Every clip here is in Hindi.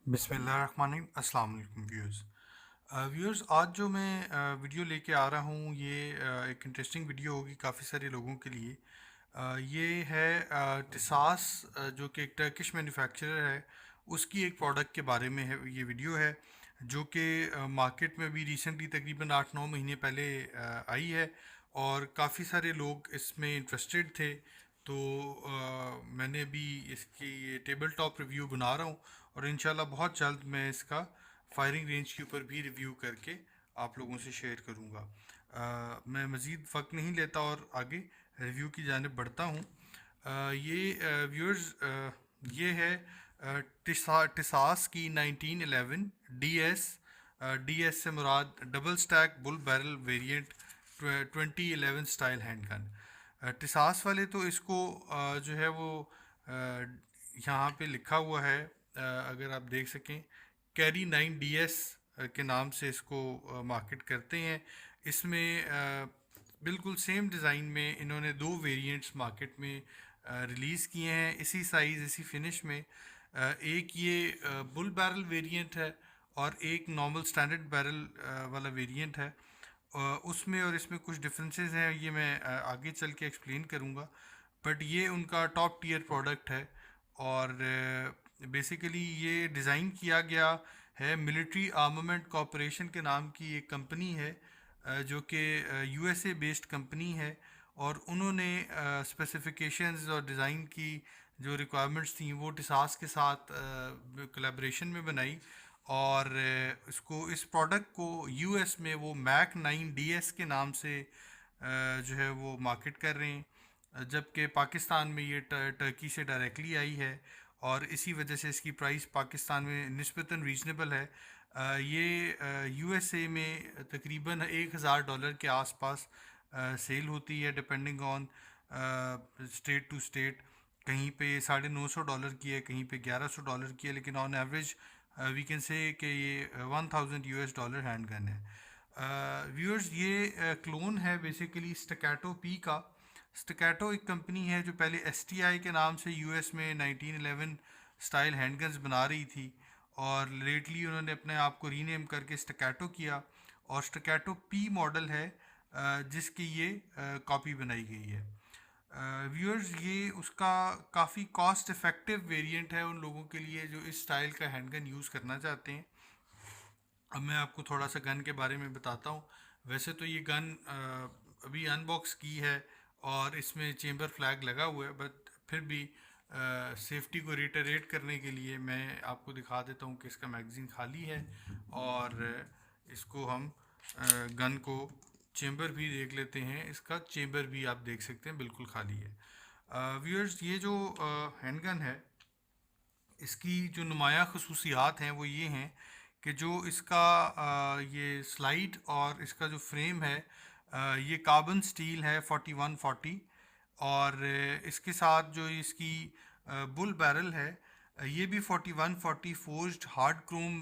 बिस्मिल्लाहिर्रहमानिर्रहीम। अस्सलाम वालेकुम व्यूअर्स, आज जो मैं वीडियो लेके आ रहा हूँ ये एक इंटरेस्टिंग वीडियो होगी काफ़ी सारे लोगों के लिए। ये है टिसास, जो कि एक टर्किश मैन्युफैक्चरर है, उसकी एक प्रोडक्ट के बारे में है ये वीडियो है, जो कि मार्केट में भी रिसेंटली तकरीबन 8-9 महीने पहले आई है और काफ़ी सारे लोग इसमें इंटरेस्टेड थे। तो मैंने भी इसकी ये टेबल टॉप रिव्यू बना रहा हूँ और इंशाल्लाह बहुत जल्द मैं इसका फायरिंग रेंज के ऊपर भी रिव्यू करके आप लोगों से शेयर करूँगा। मैं मज़ीद वक्त नहीं लेता और आगे रिव्यू की जानिब बढ़ता हूँ। ये व्यूअर्स, ये है टिसास की 1911 डीएस। डीएस से मुराद double stack bull barrel variant 2011 style handgun. Tisas वाले तो इसको जो है वो यहाँ पे लिखा हुआ है, अगर आप देख सकें, कैरी 9 DS के नाम से इसको मार्केट करते हैं। इसमें बिल्कुल सेम डिज़ाइन में इन्होंने दो वेरिएंट्स मार्केट में रिलीज़ किए हैं, इसी साइज़ इसी फिनिश में। एक ये बुल बैरल वेरिएंट है और एक नॉर्मल स्टैंडर्ड बैरल वाला वेरिएंट है। उसमें और इसमें कुछ डिफरेंसेस हैं, ये मैं आगे चल के एक्सप्लेन करूँगा। बट ये उनका टॉप टीयर प्रोडक्ट है और बेसिकली ये डिज़ाइन किया गया है मिलिट्री आर्मामेंट कॉरपोरेशन के नाम की एक कंपनी है, जो कि यूएसए बेस्ड कंपनी है। और उन्होंने स्पेसिफिकेशंस और डिज़ाइन की जो रिक्वायरमेंट्स थी वो टिसास के साथ कोलैबोरेशन में बनाई और इसको इस प्रोडक्ट को यूएस में वो मैक 9 DS के नाम से जो है वो मार्केट कर रहे हैं, जबकि पाकिस्तान में ये टर्की से डायरेक्टली आई है और इसी वजह से इसकी प्राइस पाकिस्तान में निस्बतन रीज़नेबल है। ये यूएसए में तकरीबन $1000 के आसपास सेल होती है, depending on state to state. कहीं पे $950 की है, कहीं पे $1100 की है, लेकिन on average we can say कि ये $1000 हैंडगन है। व्यूअर्स, ये क्लोन है बेसिकली स्टैकेटो पी का। स्टैकेटो एक कंपनी है जो पहले STI के नाम से यूएस में 1911 स्टाइल हैंडगन्स बना रही थी और लेटली उन्होंने अपने आप को रीनेम करके स्टैकेटो किया और स्टैकेटो पी मॉडल है जिसकी ये कॉपी बनाई गई है। व्यूअर्स, ये उसका काफ़ी कॉस्ट इफ़ेक्टिव वेरिएंट है उन लोगों के लिए जो इस स्टाइल का हैंडगन यूज़ करना चाहते हैं। अब मैं आपको थोड़ा सा गन के बारे में बताता हूँ। वैसे तो ये गन अभी अनबॉक्स की है और इसमें चेंबर फ्लैग लगा हुआ है, बट फिर भी सेफ्टी को रिटरेट करने के लिए मैं आपको दिखा देता हूँ कि इसका मैगज़ीन खाली है और इसको हम गन को चेंबर भी देख लेते हैं। इसका चेंबर भी आप देख सकते हैं बिल्कुल खाली है। व्यूअर्स, ये जो हैंडगन है इसकी जो नुमाया खसूसियात हैं वो ये हैं कि जो इसका ये स्लाइड और इसका जो फ्रेम है, ये कार्बन स्टील है 4140 और इसके साथ जो इसकी बुल बैरल है, ये भी 4140 फोर्ज्ड हार्ड क्रोम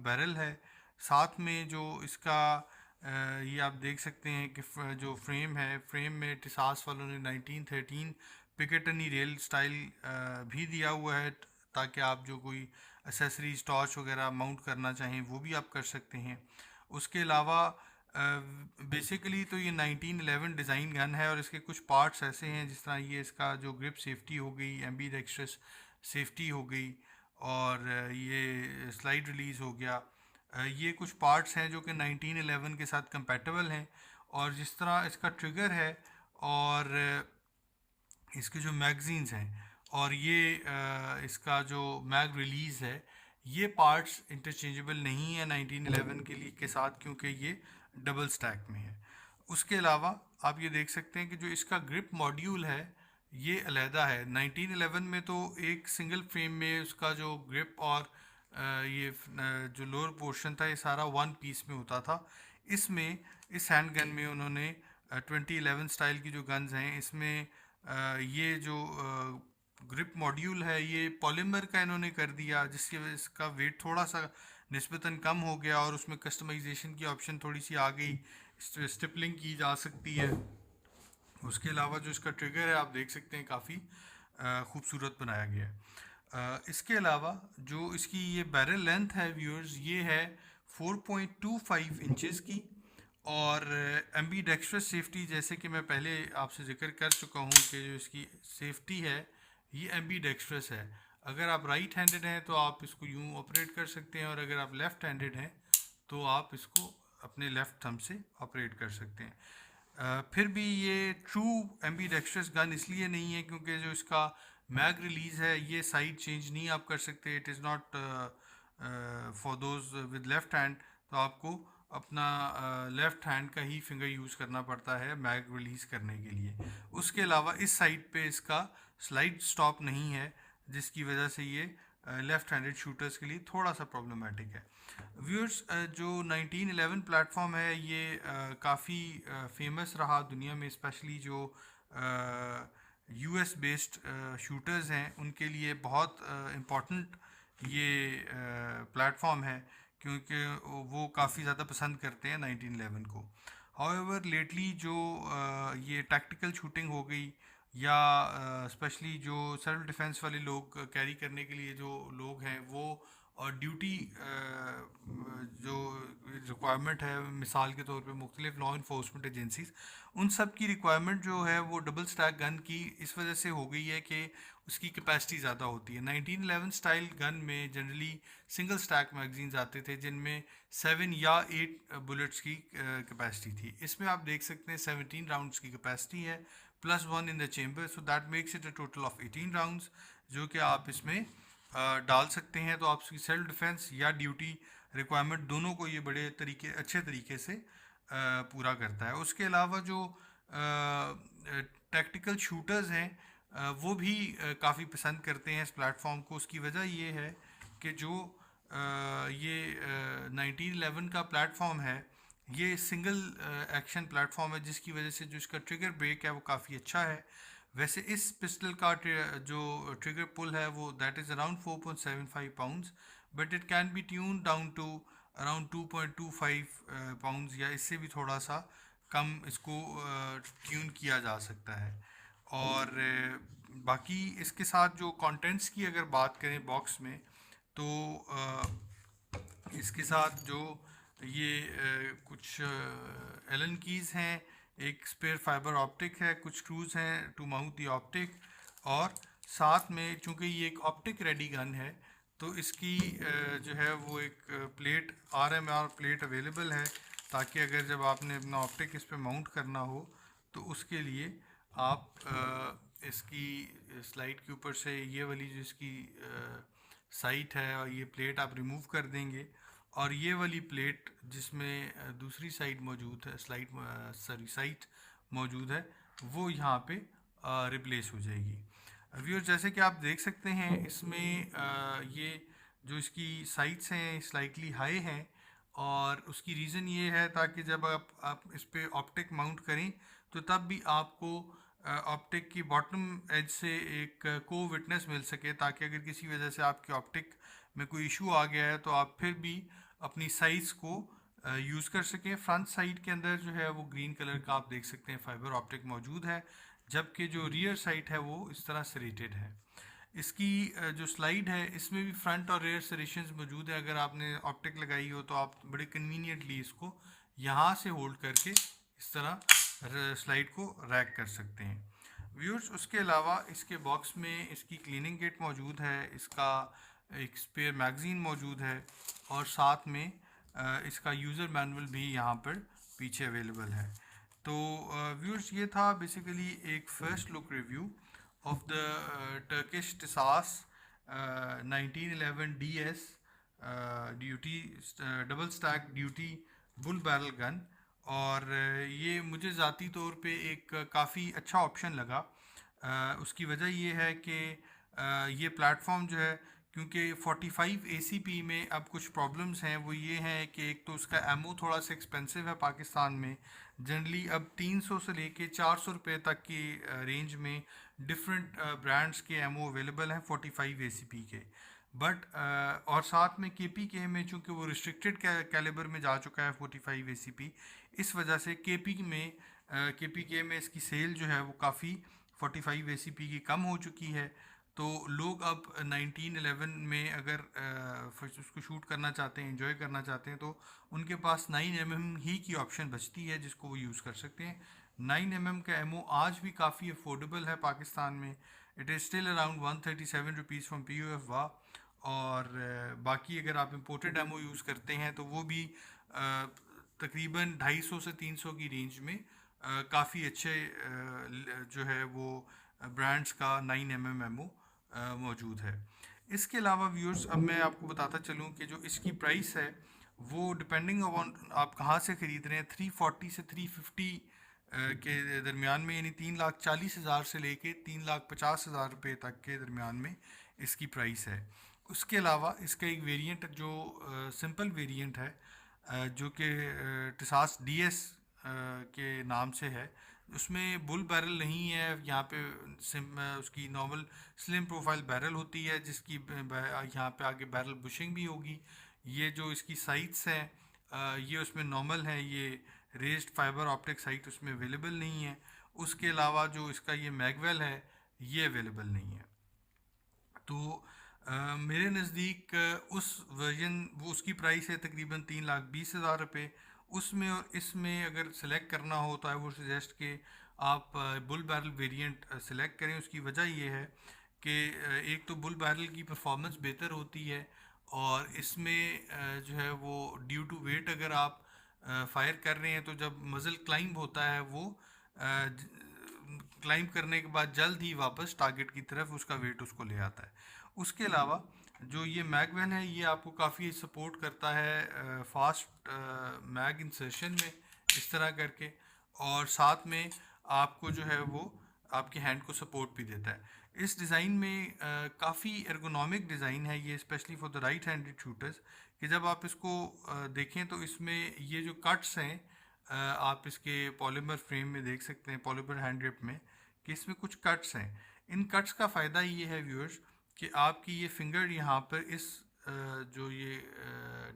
बैरल है। साथ में जो इसका ये आप देख सकते हैं कि जो फ्रेम है, फ्रेम में टिसास वालों ने 1913 पिकेटनी रेल स्टाइल भी दिया हुआ है, ताकि आप जो कोई एसेसरीज टॉर्च वगैरह माउंट करना चाहें वो भी आप कर सकते हैं। उसके अलावा बेसिकली तो ये 1911 डिज़ाइन गन है और इसके कुछ पार्ट्स ऐसे हैं, जिस तरह ये इसका जो ग्रिप सेफ्टी हो गई, एम्बी डेक्स्ट्रस सेफ्टी हो गई और ये स्लाइड रिलीज़ हो गया। ये कुछ पार्ट्स हैं जो कि 1911 के साथ कंपैटिबल हैं। और जिस तरह इसका ट्रिगर है और इसके जो मैगज़ीन्स हैं और ये इसका जो मैग रिलीज़ है, ये पार्ट्स इंटरचेंजेबल नहीं है 1911 के लिए के साथ, क्योंकि ये डबल स्टैक में है। उसके अलावा आप ये देख सकते हैं कि जो इसका ग्रिप मॉड्यूल है ये अलहदा है। 1911 में तो एक सिंगल फ्रेम में उसका जो ग्रिप और ये जो लोअर पोर्शन था ये सारा वन पीस में होता था। इसमें इस हैंड गन में उन्होंने 2011 स्टाइल की जो गन्स हैं इसमें ये जो ग्रिप मॉड्यूल है ये पॉलीमर का इन्होंने कर दिया, जिसकी वजह से इसका वेट थोड़ा सा निस्बतन कम हो गया और उसमें कस्टमाइजेशन की ऑप्शन थोड़ी सी आ गई, स्टिपलिंग की जा सकती है। उसके अलावा जो इसका ट्रिगर है आप देख सकते हैं काफ़ी खूबसूरत बनाया गया है। इसके अलावा जो इसकी ये बैरल लेंथ है व्यूअर्स, ये है 4.25 इंचेस की। और एम्बी डेक्स्ट्रस सेफ्टी, जैसे कि मैं पहले आपसे जिक्र कर चुका हूँ कि जो इसकी सेफ्टी है ये एम्बी डेक्स्ट्रस है। अगर आप राइट हैंडेड हैं तो आप इसको यूँ ऑपरेट कर सकते हैं, और अगर आप लेफ़्ट हैंडेड हैं तो आप इसको अपने लेफ़्ट थंब से ऑपरेट कर सकते हैं। फिर भी ये ट्रू एम्बी डेक्स्ट्रस गन इसलिए नहीं है क्योंकि जो इसका मैग रिलीज़ है ये साइड चेंज नहीं आप कर सकते। It is not for those with left hand, तो आपको अपना लेफ़्ट हैंड का ही फिंगर यूज़ करना पड़ता है मैग रिलीज़ करने के लिए। उसके अलावा इस साइड पे इसका स्लाइड स्टॉप नहीं है, जिसकी वजह से ये लेफ़्ट हैंडेड शूटर्स के लिए थोड़ा सा प्रॉब्लमेटिक है। व्यूअर्स, जो 1911 प्लेटफॉर्म है ये काफ़ी फेमस रहा दुनिया में, स्पेशली जो यूएस बेस्ड शूटर्स हैं उनके लिए बहुत इम्पॉर्टेंट ये प्लेटफॉर्म है, क्योंकि वो काफ़ी ज़्यादा पसंद करते हैं 1911 को। हाउएवर लेटली जो ये टैक्टिकल शूटिंग हो गई, या स्पेशली जो सेल्फ डिफेंस वाले लोग कैरी करने के लिए जो लोग हैं वो, और ड्यूटी जो रिक्वायरमेंट है, मिसाल के तौर पे मुख्तलिफ लॉ इन्फोर्समेंट एजेंसीज, उन सब की रिक्वायरमेंट जो है वो डबल स्टैक गन की इस वजह से हो गई है कि उसकी कैपेसिटी ज़्यादा होती है। 1911 स्टाइल गन में जनरली सिंगल स्टैक मैगजीन्स आते थे जिनमें 7 या 8 बुलेट्स की कैपेसिटी थी। इसमें आप देख सकते हैं 17 राउंड्स की कैपेसिटी है, +1 in the chamber, so that makes it a total of 18 rounds जो कि आप इसमें डाल सकते हैं। तो आपकी सेल्फ डिफेंस या ड्यूटी रिक्वायरमेंट दोनों को ये बड़े अच्छे तरीके से पूरा करता है। उसके अलावा जो टैक्टिकल शूटर्स हैं वो भी काफ़ी पसंद करते हैं इस प्लेटफॉर्म को। उसकी वजह ये है कि जो ये 1911 का प्लेटफॉर्म है ये सिंगल एक्शन प्लेटफॉर्म है, जिसकी वजह से जो इसका ट्रिगर ब्रेक है वो काफ़ी अच्छा है। वैसे इस पिस्टल का जो ट्रिगर पुल है वो that is around 4.75 pounds, but it can be tune down to around 2.25 pounds, या इससे भी थोड़ा सा कम इसको ट्यून किया जा सकता है। और बाकी इसके साथ जो कंटेंट्स की अगर बात करें बॉक्स में, तो इसके साथ जो ये कुछ एलन कीज़ हैं, एक स्पेयर फाइबर ऑप्टिक है, कुछ स्क्रूज हैं टू माउंट दी ऑप्टिक, और साथ में चूंकि ये एक ऑप्टिक रेडी गन है तो इसकी जो है वो एक प्लेट RMR प्लेट अवेलेबल है, ताकि अगर जब आपने अपना ऑप्टिक इस पर माउंट करना हो तो उसके लिए आप इसकी स्लाइड के ऊपर से ये वाली जो इसकी साइट है और ये प्लेट आप रिमूव कर देंगे, और ये वाली प्लेट जिसमें दूसरी साइड मौजूद है, साइट मौजूद है, वो यहाँ पे रिप्लेस हो जाएगी। व्यूअर, जैसे कि आप देख सकते हैं इसमें ये जो इसकी साइट्स हैं स्लाइटली हाई हैं, और उसकी रीज़न ये है ताकि जब आप इस पर ऑप्टिक माउंट करें तो तब भी आपको ऑप्टिक की बॉटम एज से एक को विटनेस मिल सके, ताकि अगर किसी वजह से आपके ऑप्टिक में कोई इशू आ गया है तो आप फिर भी अपनी साइज़ को यूज़ कर सकें। फ्रंट साइड के अंदर जो है वो ग्रीन कलर का आप देख सकते हैं फाइबर ऑप्टिक मौजूद है, जबकि जो रियर साइड है वो इस तरह सेरेटेड है। इसकी जो स्लाइड है इसमें भी फ्रंट और रेयर सेरेशंस मौजूद है। अगर आपने ऑप्टिक लगाई हो तो आप बड़े कन्वीनियंटली इसको यहाँ से होल्ड करके इस तरह स्लाइड को रैक कर सकते हैं। व्यूअर्स, उसके अलावा इसके बॉक्स में इसकी क्लीनिंग किट मौजूद है, इसका एक स्पेयर मैगज़ीन मौजूद है, और साथ में इसका यूज़र मैनुअल भी यहाँ पर पीछे अवेलेबल है। तो व्यूअर्स, ये था बेसिकली एक first look review of the Turkish Tisas 1911 DS duty double stack duty bull barrel gun. और ये मुझे ज़ाती तौर पे एक काफ़ी अच्छा ऑप्शन लगा। उसकी वजह ये है कि ये प्लेटफॉर्म जो है, क्योंकि 45 ACP में अब कुछ प्रॉब्लम्स हैं, वो ये हैं कि एक तो उसका एमओ थोड़ा सा एक्सपेंसिव है पाकिस्तान में। जनरली अब 300 से लेके 400 रुपये तक की रेंज में डिफरेंट ब्रांड्स के एमओ अवेलेबल हैं 45 ACP के। बट और साथ में KPK में चूँकि वो रिस्ट्रिक्टेड कैलिबर में जा चुका है 45 ACP, इस वजह से KPK में इसकी सेल जो है वो काफ़ी 45 ACP की कम हो चुकी है। तो लोग अब 1911 में अगर उसको शूट करना चाहते हैं, एंजॉय करना चाहते हैं, तो उनके पास 9mm ही की ऑप्शन बचती है जिसको वो यूज़ कर सकते हैं। 9mm का एमओ आज भी काफ़ी अफोर्डेबल है पाकिस्तान में। It is still around 137 rupees from POF वाह। और बाकी अगर आप इम्पोर्टेड एमओ यूज़ करते हैं तो वो भी तकरीबन 250 से 300 की रेंज में काफ़ी अच्छे जो है वो ब्रांड्स का 9mm एमओ मौजूद है। इसके अलावा व्यूअर्स, अब मैं आपको बताता चलूँ कि जो इसकी प्राइस है वो डिपेंडिंग ऑन आप कहाँ से ख़रीद रहे हैं, 340 से 350 के दरमियान में, यानी 3,40,000 से लेके 3,50,000 रुपये तक के दरमियान में इसकी प्राइस है। उसके अलावा इसका एक वेरिएंट जो सिंपल वेरिएंट है जो कि टिसास DS के नाम से है, उसमें बुल बैरल नहीं है। यहाँ पे उसकी नॉर्मल स्लिम प्रोफाइल बैरल होती है जिसकी यहाँ पे आगे बैरल बुशिंग भी होगी। ये जो इसकी साइट्स हैं ये उसमें नॉर्मल है, ये रेज्ड फाइबर ऑप्टिक साइट उसमें अवेलेबल नहीं है। उसके अलावा जो इसका ये मैगवेल है ये अवेलेबल नहीं है। तो मेरे नज़दीक उस वर्जन वो उसकी प्राइस है तकरीबन 3,20,000 रुपये। उसमें और इसमें अगर सेलेक्ट करना हो तो आई वुड सजेस्ट कि आप बुल बैरल वेरिएंट सेलेक्ट करें। उसकी वजह ये है कि एक तो बुल बैरल की परफॉर्मेंस बेहतर होती है, और इसमें जो है वो ड्यू टू वेट अगर आप फायर कर रहे हैं तो जब मज़ल क्लाइंब होता है वो क्लाइंब करने के बाद जल्द ही वापस टारगेट की तरफ उसका वेट उसको ले आता है। उसके अलावा जो ये मैगवेल है ये आपको काफ़ी सपोर्ट करता है फास्ट मैग इंसर्शन में, इस तरह करके, और साथ में आपको जो है वो आपकी हैंड को सपोर्ट भी देता है। इस डिज़ाइन में काफ़ी एर्गोनॉमिक डिज़ाइन है ये, specially for the right handed shooters, कि जब आप इसको देखें तो इसमें ये जो कट्स हैं आप इसके पॉलीमर फ्रेम में देख सकते हैं, पॉलीमर हैंड ग्रिप में, कि इसमें कुछ कट्स हैं। इन कट्स का फ़ायदा ये है व्यूअर्स कि आपकी ये फिंगर यहाँ पर इस जो ये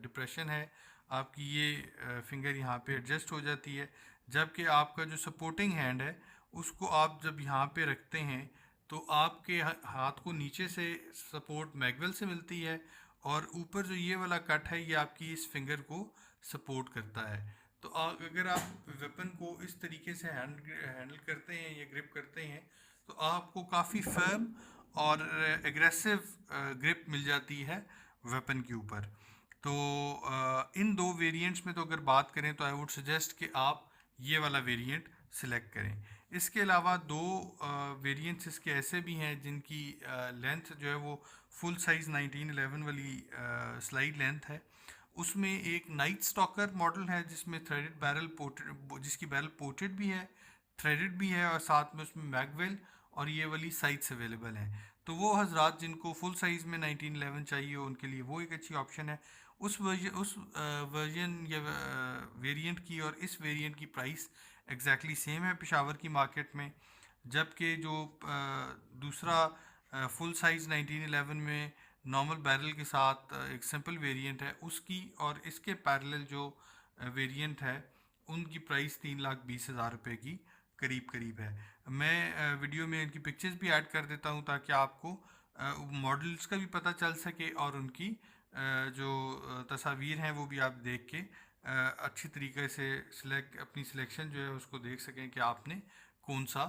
डिप्रेशन है आपकी ये फिंगर यहाँ पे एडजस्ट हो जाती है, जबकि आपका जो सपोर्टिंग हैंड है उसको आप जब यहाँ पे रखते हैं तो आपके हाथ को नीचे से सपोर्ट मैगवेल से मिलती है, और ऊपर जो ये वाला कट है ये आपकी इस फिंगर को सपोर्ट करता है। तो अगर आप वेपन को इस तरीके से हैंडल करते हैं या ग्रिप करते हैं तो आपको काफ़ी फर्म और एग्रेसिव ग्रिप मिल जाती है वेपन के ऊपर। तो इन दो वेरिएंट्स में तो अगर बात करें तो आई वुड सजेस्ट कि आप ये वाला वेरिएंट सिलेक्ट करें। इसके अलावा दो वेरिएंट्स इसके ऐसे भी हैं जिनकी लेंथ जो है वो फुल साइज़ 1911 वाली स्लाइड लेंथ है। उसमें एक नाइट स्टॉकर मॉडल है जिसमें थ्रेडेड बैरल पोर्टेड, जिसकी बैरल पोर्टेड भी है, थ्रेडेड भी है, और साथ में उसमें मैगवेल और ये वाली साइट्स अवेलेबल हैं। तो वो हजरात जिनको फुल साइज़ में 1911 चाहिए हो उनके लिए वो एक अच्छी ऑप्शन है। उस वर्जन या वेरिएंट की और इस वेरिएंट की प्राइस एग्जैक्टली सेम है पेशावर की मार्केट में, जबकि जो दूसरा फुल साइज़ 1911 में नॉर्मल बैरल के साथ एक सिंपल वेरिएंट है उसकी और इसके पैरेलल जो वेरिएंट है उनकी प्राइस 3,20,000 रुपये की करीब करीब है। मैं वीडियो में इनकी पिक्चर्स भी ऐड कर देता हूँ ताकि आपको मॉडल्स का भी पता चल सके और उनकी जो तस्वीर हैं वो भी आप देख के अच्छी तरीके से अपनी सिलेक्शन जो है उसको देख सकें कि आपने कौन सा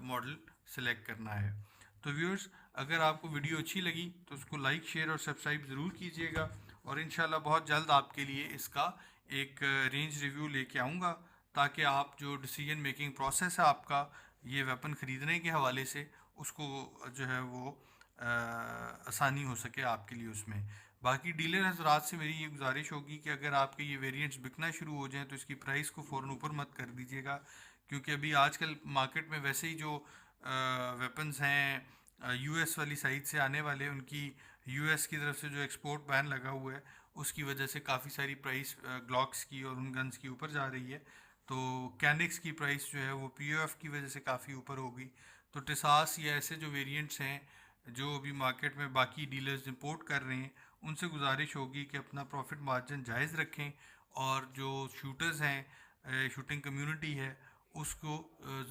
मॉडल सेलेक्ट करना है। तो व्यूअर्स, अगर आपको वीडियो अच्छी लगी तो उसको लाइक, शेयर और सब्सक्राइब ज़रूर कीजिएगा, और इंशाल्लाह बहुत जल्द आपके लिए इसका एक रेंज रिव्यू लेके आऊँगा ताकि आप जो डिसीजन मेकिंग प्रोसेस है आपका ये वेपन ख़रीदने के हवाले से उसको जो है वो आसानी हो सके आपके लिए उसमें। बाकी डीलर हजरात से मेरी ये गुजारिश होगी कि अगर आपके ये वेरिएंट्स बिकना शुरू हो जाएं तो इसकी प्राइस को फ़ौरन ऊपर मत कर दीजिएगा, क्योंकि अभी आजकल मार्केट में वैसे ही जो वेपन्स हैं US वाली साइड से आने वाले, उनकी US की तरफ से जो एक्सपोर्ट बैन लगा हुआ है उसकी वजह से काफ़ी सारी प्राइस ग्लॉक्स की और उन गन्स की ऊपर जा रही है। तो कैनिक्स की प्राइस जो है वो POF की वजह से काफ़ी ऊपर होगी। तो टिसास या ऐसे जो वेरिएंट्स हैं जो अभी मार्केट में बाकी डीलर्स इंपोर्ट कर रहे हैं उनसे गुजारिश होगी कि अपना प्रॉफिट मार्जिन जायज़ रखें, और जो शूटर्स हैं, शूटिंग कम्युनिटी है, उसको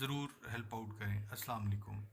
ज़रूर हेल्प आउट करें। अस्सलाम वालेकुम।